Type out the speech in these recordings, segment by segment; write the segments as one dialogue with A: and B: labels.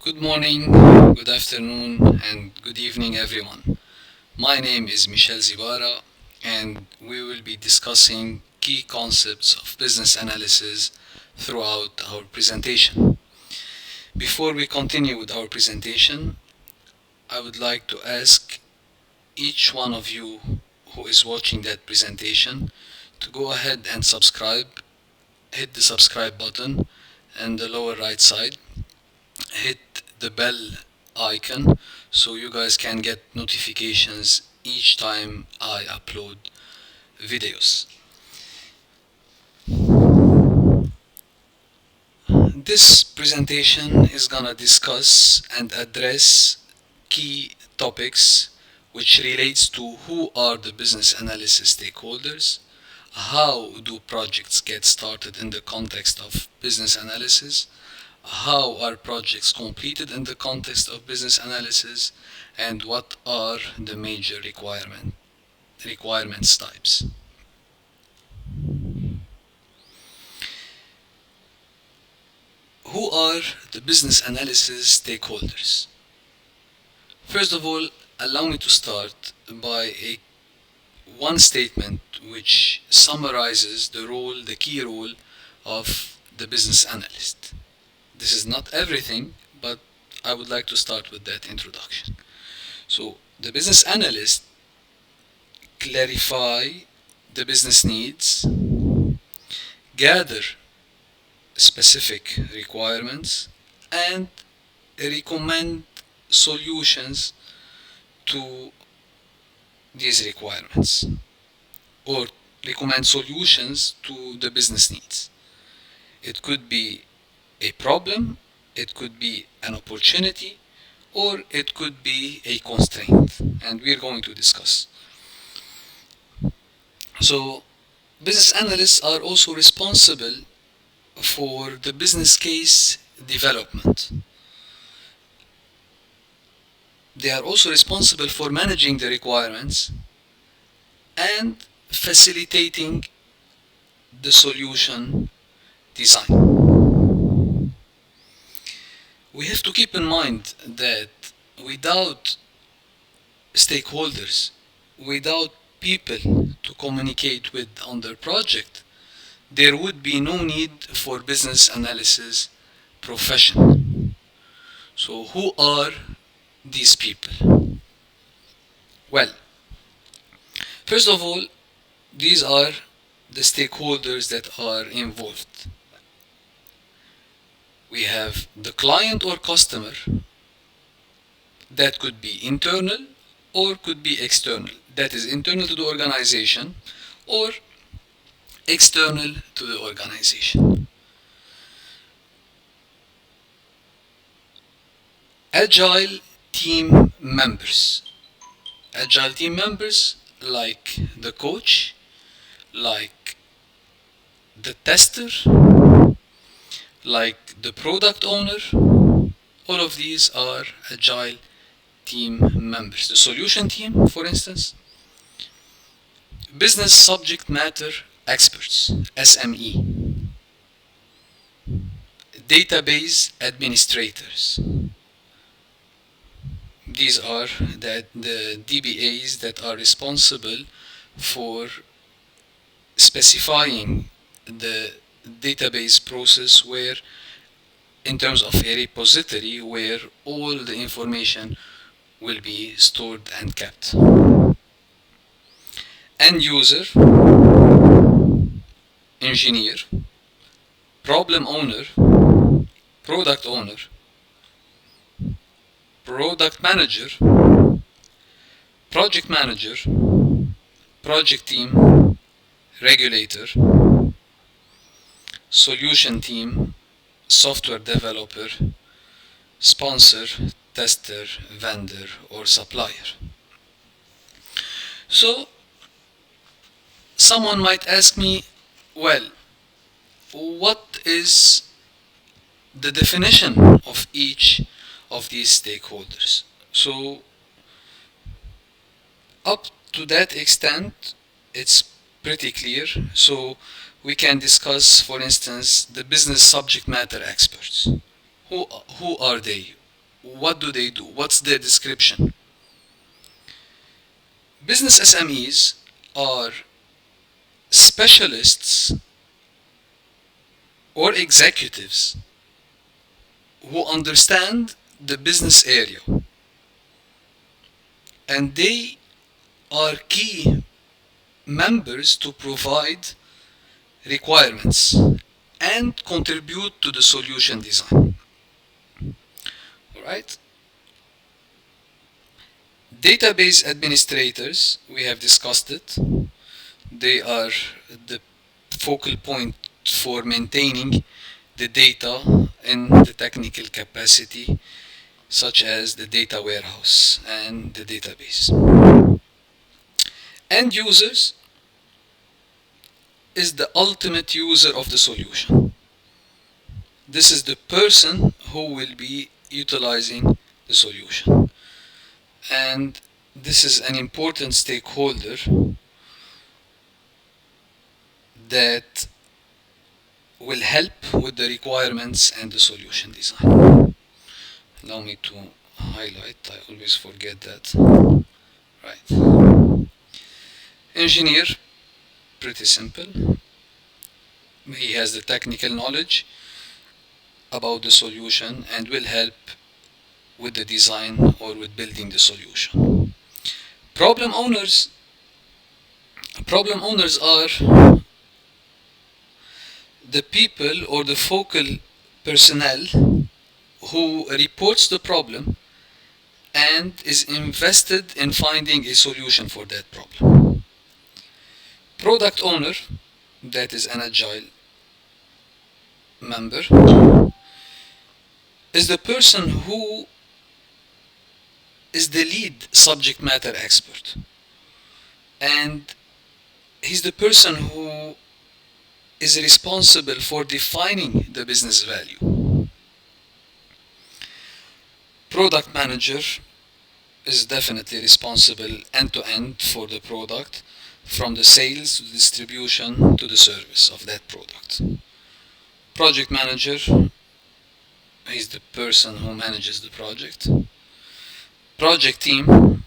A: Good morning, good afternoon, and good evening, everyone. My name is Michel Zibara, and we will be discussing key concepts of business analysis throughout our presentation. Before we continue with our presentation, I would like to ask each one of you who is watching that presentation to go ahead and subscribe. Hit the subscribe button in the lower right side. Hit the bell icon so you guys can get notifications each time I upload videos. This presentation is gonna discuss and address key topics which relates to who are the business analysis stakeholders, how do projects get started in the context of business analysis, how are projects completed in the context of business analysis, and what are the major requirements types. Who are the business analysis stakeholders? First of all, allow me to start by one statement which summarizes the key role of the business analyst. This is not everything, but I would like to start with that introduction. So, the business analyst clarify the business needs, gather specific requirements, and recommend solutions to these requirements, or recommend solutions to the business needs. It could be a problem, it could be an opportunity, or it could be a constraint, and we're going to discuss. So, business analysts are also responsible for the business case development. They are also responsible for managing the requirements and facilitating the solution design. We have to keep in mind that without stakeholders, without people to communicate with on their project, there would be no need for business analysis profession. So who are these people? Well, first of all, these are the stakeholders that are involved. We have the client or customer, that could be internal or could be external. That is internal to the organization or external to the organization. Agile team members. Agile team members like the coach, like the tester, like the product owner. All of these are agile team members. The solution team, for instance. Business subject matter experts, SME. Database administrators. These are the DBAs that are responsible for specifying the database process where, in terms of a repository, where all the information will be stored and kept. End user, engineer, problem owner, product owner, product manager, project manager, project team, regulator, solution team, software developer, sponsor, tester, vendor, or supplier. So, someone might ask me, well, what is the definition of each of these stakeholders? So, up to that extent, it's pretty clear. So, we can discuss, for instance, the business subject matter experts. Who are they? what do they do? What's their description? Business SMEs are specialists or executives who understand the business area, and they are key members to provide requirements and contribute to the solution design. Alright? Database administrators, we have discussed it. They are the focal point for maintaining the data in the technical capacity, such as the data warehouse and the database. End users is the ultimate user of the solution. This is the person who will be utilizing the solution. And this is an important stakeholder that will help with the requirements and the solution design. Allow me to highlight, I always forget that. Right. Engineer, pretty simple. He has the technical knowledge about the solution and will help with the design or with building the solution. Problem owners are the people or the focal personnel who reports the problem and is invested in finding a solution for that problem. Product owner, that is an Agile member, is the person who is the lead subject matter expert, and he's the person who is responsible for defining the business value. Product manager is definitely responsible end-to-end for the product, from the sales to the distribution to the service of that product. Project manager is the person who manages the project. Project team,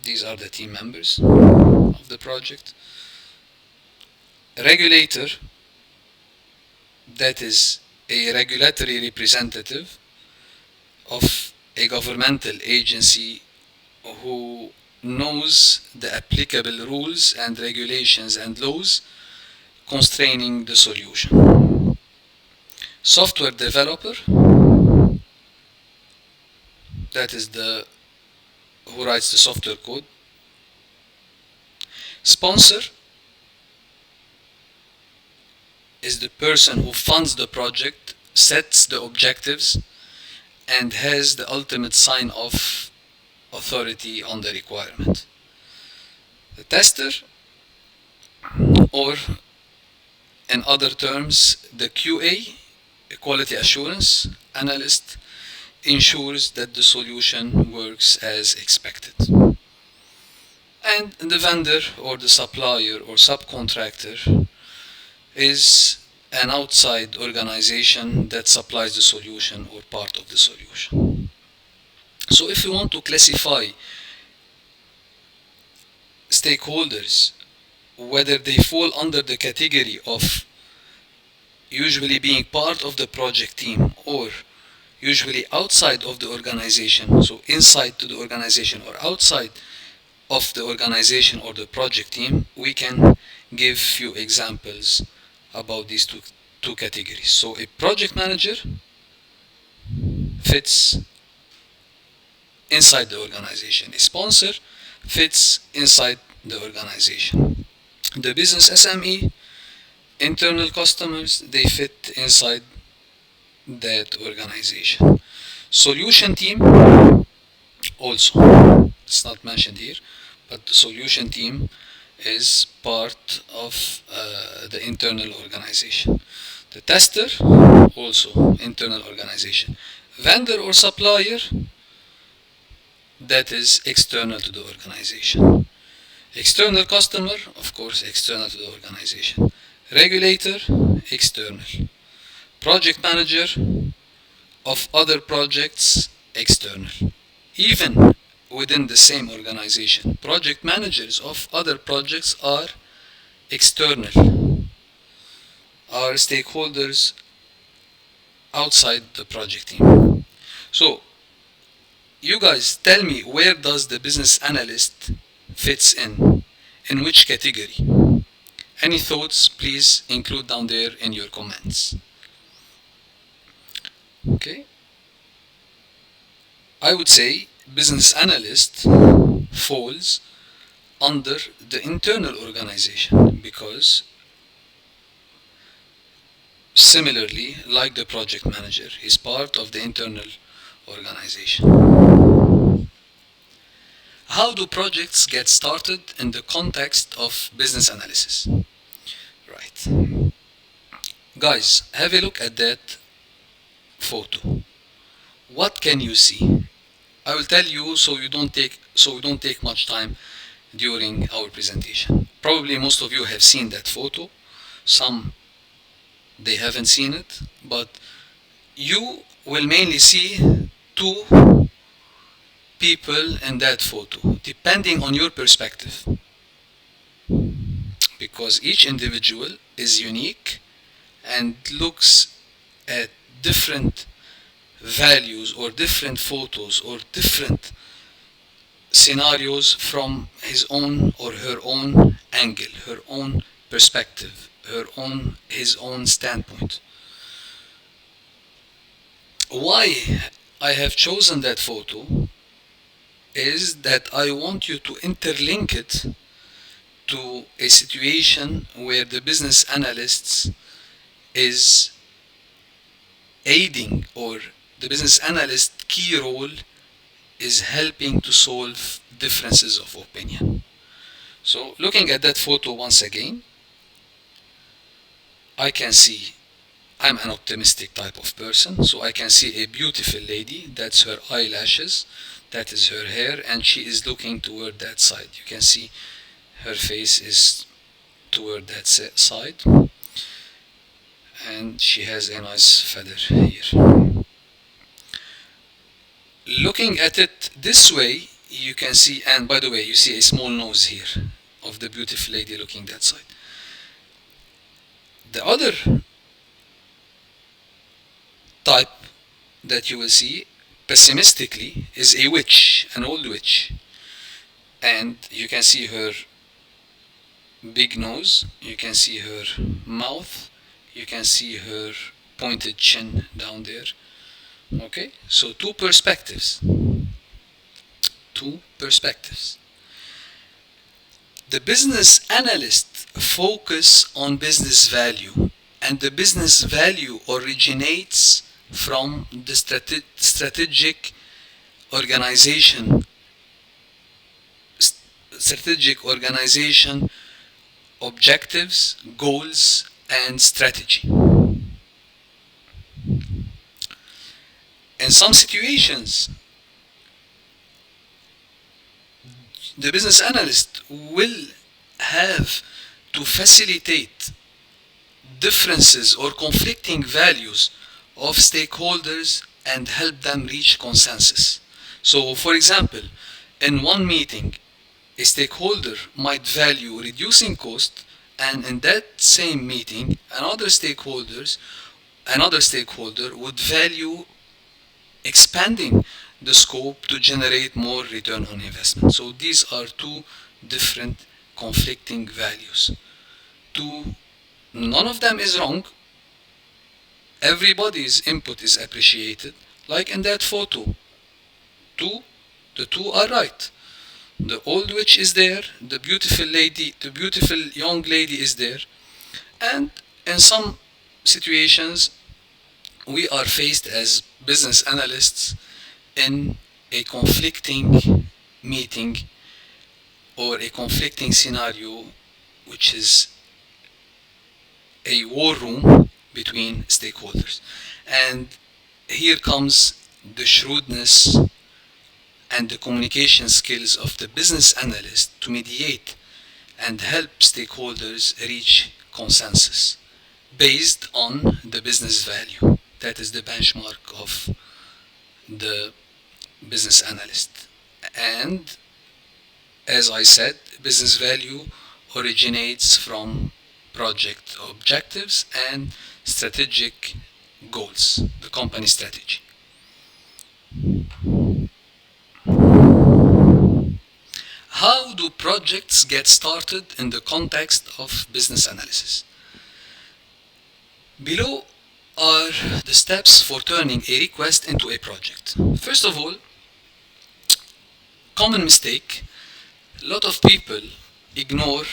A: these are the team members of the project. Regulator, that is a regulatory representative of a governmental agency who knows the applicable rules and regulations and laws constraining the solution. Software developer, that is the who writes the software code. Sponsor is the person who funds the project, sets the objectives, and has the ultimate sign-off authority on the requirement. The tester, or in other terms, the QA, quality assurance analyst, ensures that the solution works as expected. And the vendor or the supplier or subcontractor is an outside organization that supplies the solution or part of the solution. So if you want to classify stakeholders, whether they fall under the category of usually being part of the project team or usually outside of the organization, so inside to the organization or outside of the organization or the project team, we can give few examples about these two categories. So a project manager fits inside the organization. A sponsor fits inside the organization. The business SME, internal customers, they fit inside that organization. Solution team also, it's not mentioned here, but the solution team is part of the internal organization. The tester, also internal organization. Vendor or supplier, that is external to the organization. External customer, of course, external to the organization. Regulator, external. Project manager, of other projects external. Even within the same organization, project managers of other projects are external, are stakeholders outside the project team. So you guys tell me, where does the business analyst fits in which category? Any thoughts, please include down there in your comments. Okay, I would say business analyst falls under the internal organization, because similarly, like the project manager, he's part of the internal organization. How do projects get started in the context of business analysis? Right. Guys, have a look at that photo. What can you see? I will tell you so we don't take much time during our presentation. Probably most of you have seen that photo. Some they haven't seen it, but you will mainly see two people in that photo, depending on your perspective, because each individual is unique and looks at different values or different photos or different scenarios from his own or her own angle, her own perspective, his own standpoint. Why I have chosen that photo is that I want you to interlink it to a situation where the business analysts is aiding, or the business analyst key role is helping to solve differences of opinion. So looking at that photo once again, I can see I'm an optimistic type of person, so I can see a beautiful lady. That's her eyelashes, that is her hair, and she is looking toward that side. You can see her face is toward that side, and she has a nice feather here. Looking at it this way, you can see, and by the way, you see a small nose here of the beautiful lady looking that side. The other type that you will see pessimistically is a witch, an old witch, and you can see her big nose, you can see her mouth, you can see her pointed chin down there. Okay, so two perspectives. The business analyst focus on business value, and the business value originates from the strategic organization objectives, goals, and strategy. In some situations, the business analyst will have to facilitate differences or conflicting values of stakeholders and help them reach consensus. So, for example, in one meeting, a stakeholder might value reducing cost, and in that same meeting, another stakeholder would value expanding the scope to generate more return on investment. So these are two different conflicting values. None of them is wrong. Everybody's input is appreciated. Like in that photo, the two are right. The old witch is there, the beautiful young lady is there, and in some situations we are faced as business analysts in a conflicting meeting or a conflicting scenario, which is a war room between stakeholders. And here comes the shrewdness and the communication skills of the business analyst to mediate and help stakeholders reach consensus based on the business value That is the benchmark of the business analyst. And as I said, business value originates from project objectives and strategic goals, the company strategy. How do projects get started in the context of business analysis? Below are the steps for turning a request into a project. First of all, common mistake, a lot of people ignore,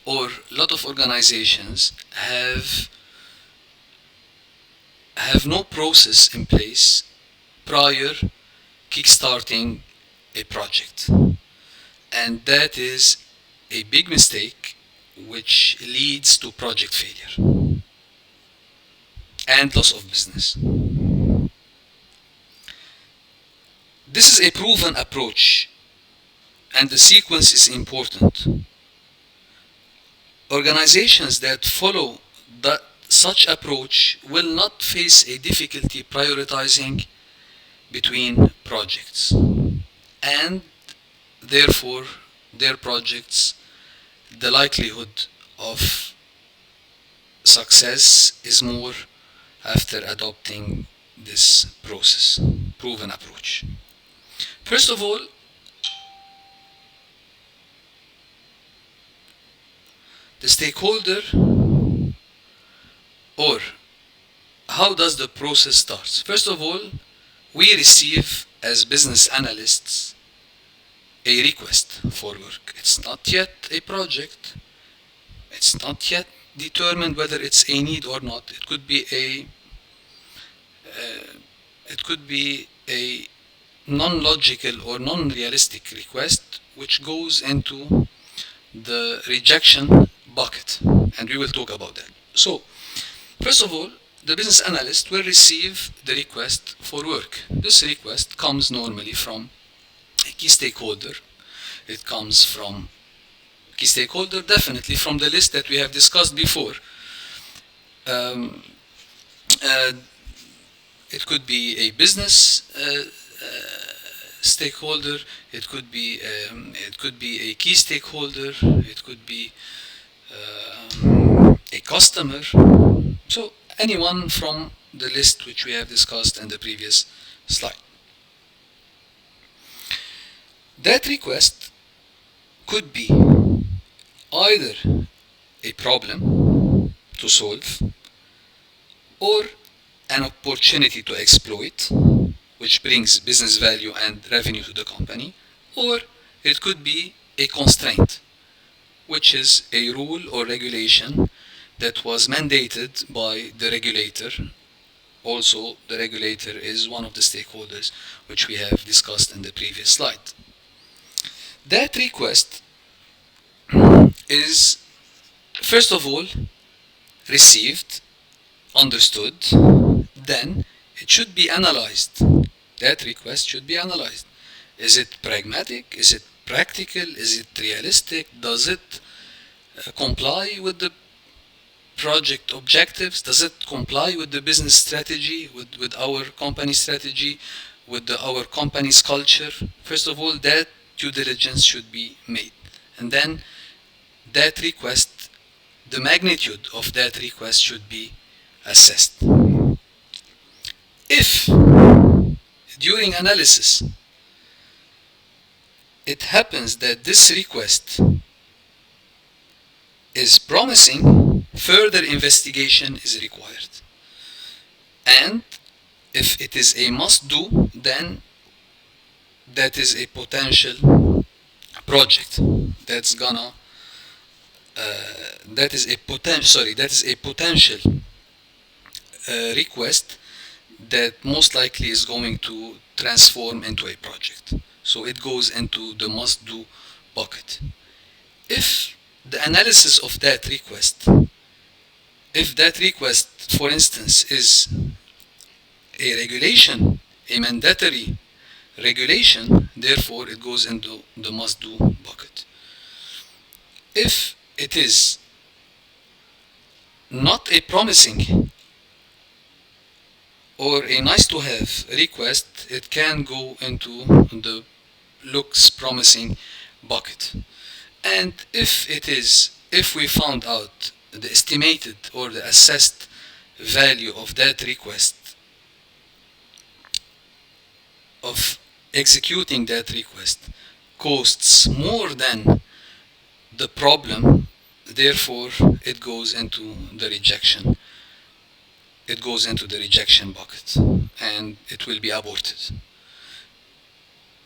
A: or a lot of organizations have no process in place prior kickstarting a project. And that is a big mistake which leads to project failure and loss of business. This is a proven approach, and the sequence is important. Organizations that follow such approach will not face a difficulty prioritizing between projects, and therefore their projects, the likelihood of success is more after adopting this process, proven approach. First of all, the stakeholder, or how does the process start? First of all, we receive as business analysts a request for work. It's not yet a project. It's not yet determined whether it's a need or not. It could be a non-logical or non-realistic request, which goes into the rejection bucket, and we will talk about that. So, first of all, the business analyst will receive the request for work. This request comes normally from a key stakeholder. It comes from key stakeholder, definitely from the list that we have discussed before. It could be a business stakeholder. It could be a key stakeholder. It could be a customer. So anyone from the list which we have discussed in the previous slide. That request could be either a problem to solve or an opportunity to exploit, which brings business value and revenue to the company, or it could be a constraint, which is a rule or regulation that was mandated by the regulator. Also, the regulator is one of the stakeholders which we have discussed in the previous slide. That request is, first of all, received, understood, then it should be analyzed. That request should be analyzed. Is it pragmatic? Is it practical? Is it realistic? Does it comply with the project objectives? Does it comply with the business strategy, with our company strategy, with our company's culture? First of all, that due diligence should be made. And then that request, the magnitude of that request should be assessed. If during analysis it happens that this request is promising, further investigation is required. And if it is a must-do, then that is a potential project that's gonna that is a potential request that most likely is going to transform into a project. So it goes into the must-do bucket. If the analysis of that request, if that request, for instance, is a regulation, a mandatory regulation, therefore it goes into the must-do bucket. If it is not a promising or a nice to have request, it can go into the looks promising bucket. And if we found out the estimated or the assessed value of that request, of executing that request, costs more than the problem, therefore it goes into the rejection. It goes into the rejection bucket and it will be aborted.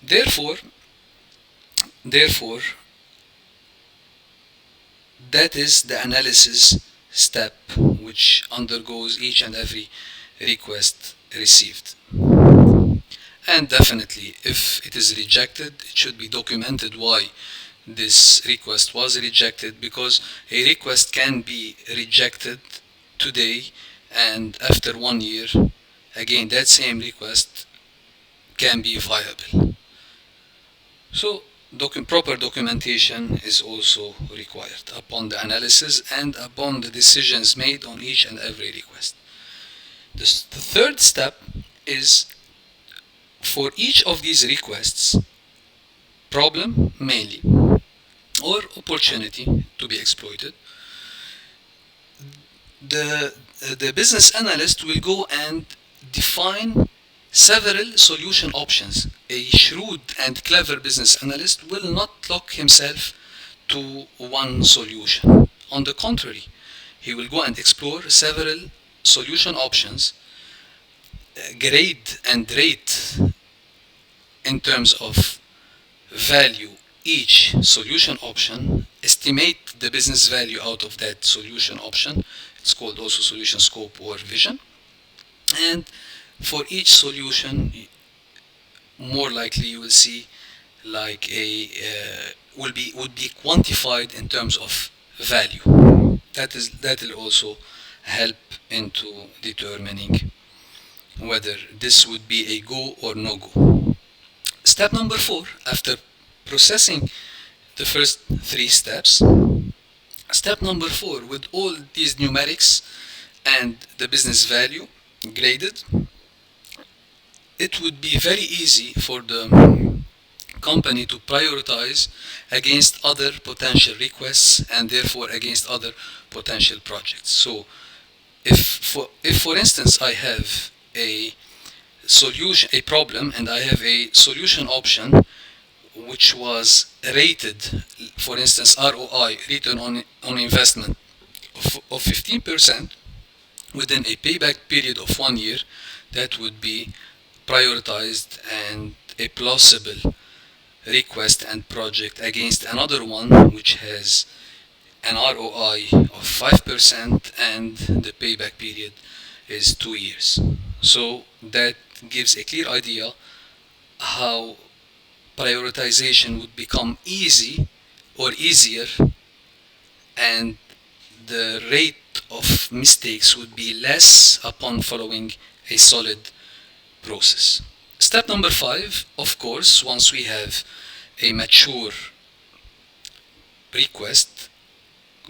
A: Therefore, that is the analysis step which undergoes each and every request received. And definitely, if it is rejected, it should be documented why this request was rejected, because a request can be rejected today and after 1 year, again, that same request can be viable. So proper documentation is also required upon the analysis and upon the decisions made on each and every request. The third step is, for each of these requests, problem mainly or opportunity to be exploited, the business analyst will go and define several solution options. A shrewd and clever business analyst will not lock himself to one solution. On the contrary, he will go and explore several solution options, grade and rate in terms of value each solution option, estimate the business value out of that solution option. It's called also solution scope or vision. And for each solution, more likely you will see like would be quantified in terms of value. That will also help into determining whether this would be a go or no go. Step number 4, after processing the first 3 steps, step number 4, with all these numerics and the business value graded, it would be very easy for the company to prioritize against other potential requests and therefore against other potential projects. So if for instance I have a problem and I have a solution option which was rated, for instance ROI, return on investment, of 15% within a payback period of 1 year, that would be prioritized and a plausible request and project against another one which has an ROI of 5% and the payback period is 2 years. So that gives a clear idea how prioritization would become easy or easier, and the rate of mistakes would be less upon following a solid process. Step number 5, of course, once we have a mature request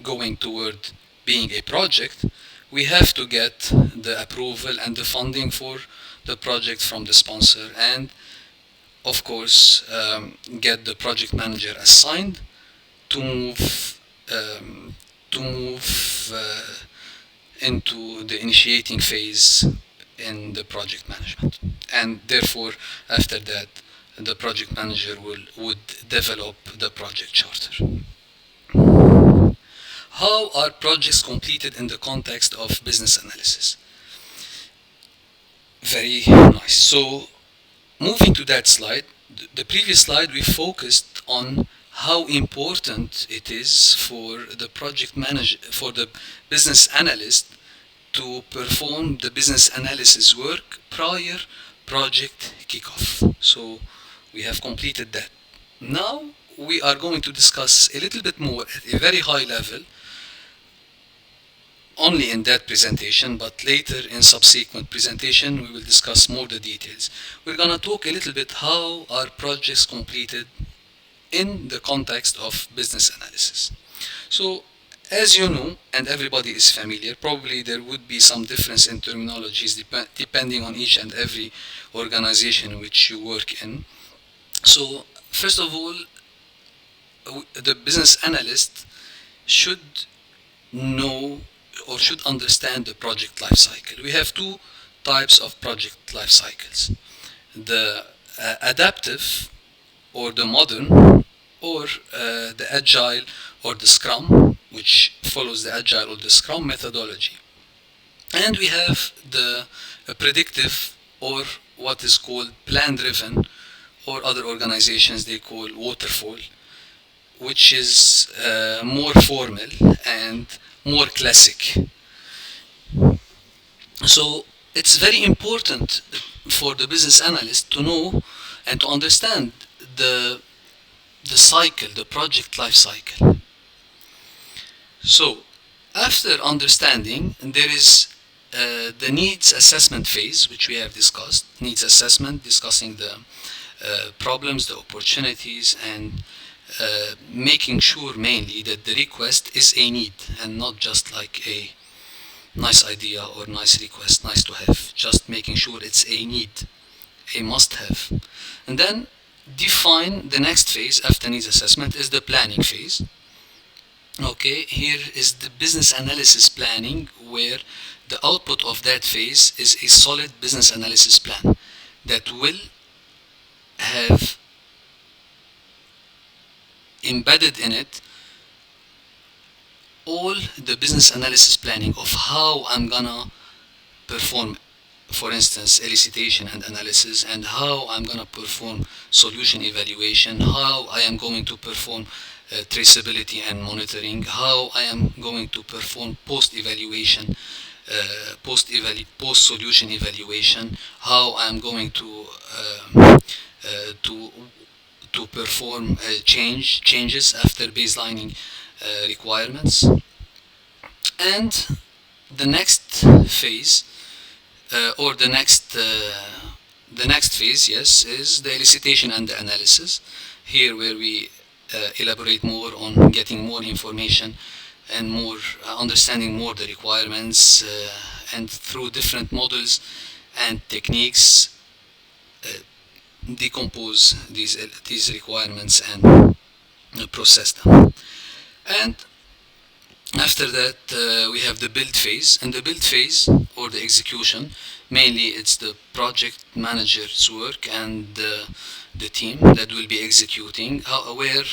A: going toward being a project, we have to get the approval and the funding for the project from the sponsor, and of course get the project manager assigned to move into the initiating phase in the project management. And therefore, after that, the project manager would develop the project charter. How are projects completed in the context of business analysis? Very nice. So, moving to that slide, the previous slide we focused on how important it is for the project manager, for the business analyst, to perform the business analysis work prior project kickoff. So we have completed that. Now we are going to discuss a little bit more at a very high level, only in that presentation, but later in subsequent presentation we will discuss more the details. We're going to talk a little bit how are projects completed in the context of business analysis. So As you know, and everybody is familiar, probably there would be some difference in terminologies depending on each and every organization which you work in. So, first of all, the business analyst should know or should understand the project life cycle. We have two types of project life cycles: the adaptive or the modern, or the agile or the scrum, which follows the agile or the scrum methodology. And we have the predictive, or what is called plan driven, or other organizations they call waterfall, which is more formal and more classic. So it's very important for the business analyst to know and to understand the cycle, the project life cycle. So after understanding, there is the needs assessment phase, which we have discussed. Needs assessment, discussing the problems, the opportunities, and making sure mainly that the request is a need and not just like a nice idea or nice request, nice to have. Just making sure it's a need, a must have. And then define the next phase after needs assessment is the planning phase. Okay, here is the business analysis planning, where the output of that phase is a solid business analysis plan that will have embedded in it all the business analysis planning of how I'm gonna perform, for instance, elicitation and analysis, and how I'm gonna perform solution evaluation, how I am going to perform traceability and monitoring, how I am going to perform post-evaluation, post-solution evaluation, how I'm going to perform changes after baselining requirements. And the next phase, or the next phase, yes, is the elicitation and the analysis. Here, where we elaborate more on getting more information and more understanding more the requirements, and through different models and techniques, decompose these requirements and process them. And after that, we have the build phase. And the build phase, or the execution, mainly it's the project manager's work and the team that will be executing, where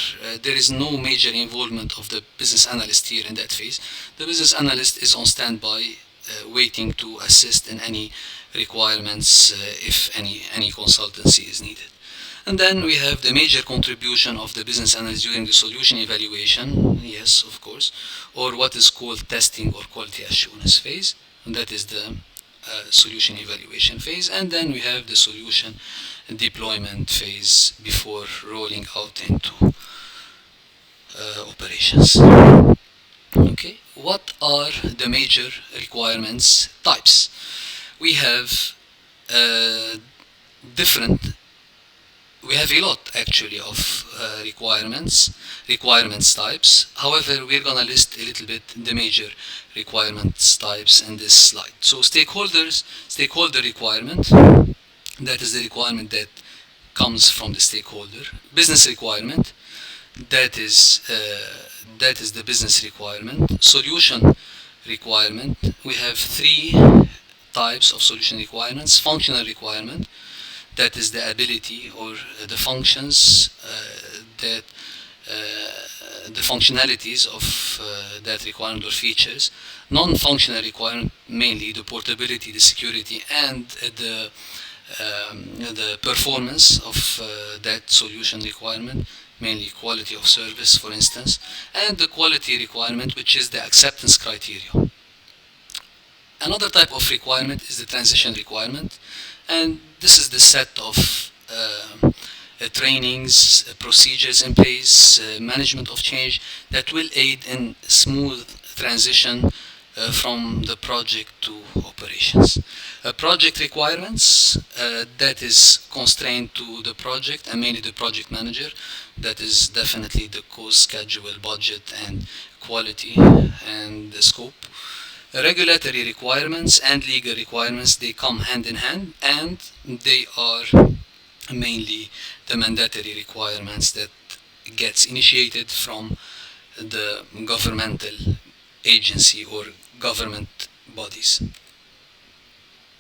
A: there is no major involvement of the business analyst here in that phase. The business analyst is on standby, waiting to assist in any requirements, if any consultancy is needed. And then we have the major contribution of the business analyst during the solution evaluation, yes, of course, or what is called testing or quality assurance phase, and that is the solution evaluation phase. And then we have the solution deployment phase before rolling out into operations. Okay, what are the major requirements types? We have we have a lot actually of requirements types. However, we're gonna list a little bit the major requirements types in this slide. So stakeholder requirement, that is the requirement that comes from the stakeholder. Business requirement, that is the business requirement. Solution requirement, we have three types of solution requirements. Functional requirement, that is the ability or the functions that the functionalities of that requirement or features. Non-functional requirement, mainly the portability, the security, and the performance of that solution requirement, mainly quality of service, for instance, and the quality requirement, which is the acceptance criteria. Another type of requirement is the transition requirement, and this is the set of trainings, procedures in place, management of change that will aid in smooth transition from the project to operations. Project requirements, that is constrained to the project and mainly the project manager. That is definitely the cost, schedule, budget, and quality and the scope. Regulatory requirements and legal requirements, they come hand in hand, and they are mainly the mandatory requirements that gets initiated from the governmental agency or government bodies.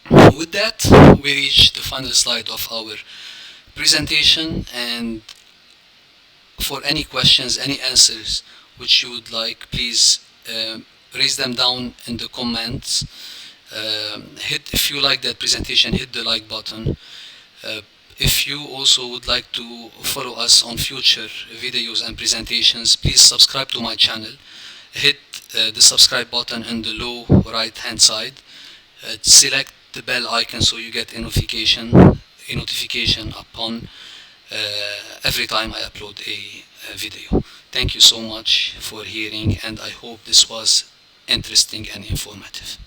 A: With that, we reach the final slide of our presentation, and for any questions, any answers which you would like, please raise them down in the comments. If you like that presentation, hit the like button. Uh, if you also would like to follow us on future videos and presentations, please subscribe to my channel. Hit the subscribe button in the low right hand side. Select the bell icon so you get a notification upon every time I upload a video. Thank you so much for hearing, and I hope this was interesting and informative.